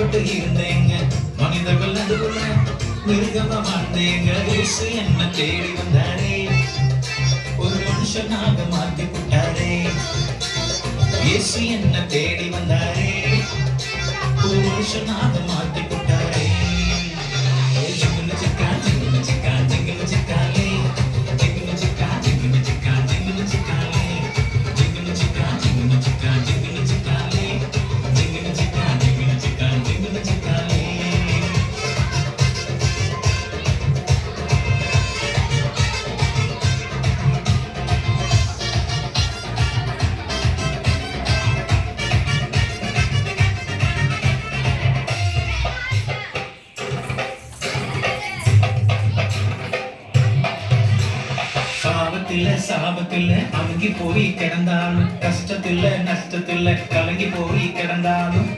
அடிபட்டு இருந்தேங்க மனிதர்கள் நடுவுல மிருகமா வாழ்ந்தேங்க இயேசு என்ன தேடி வந்தாரே ஒரு மனுஷனாக மாத்தி விட்டாரே இயேசு என்ன தேடி வந்தாரே ஒரு மனுஷனாக மாத்தி விட்டாரே ஜிங்குனு சிக்கா ஜிங்குனு சிக்கா ஜிங்குனு சிக்காலே ஜிங்குனு சிக்கா ஜிங்குனு சிக்கா ஜிங்குனு சிக்காலே ஜிங்குனு சிக்கா ஜிங்குனு சிக்கா ஜிங்குனு சிக்காலே ஜிங்குனு சிக்கா ஜிங்குனு சிக்கா ஜிங்குனு சிக்காலே சாபத்துல அமுங்கி போய் கிடந்தாலும் கஷ்டத்துல நஷ்டத்துல கலங்கி போய் கிடந்தாலும்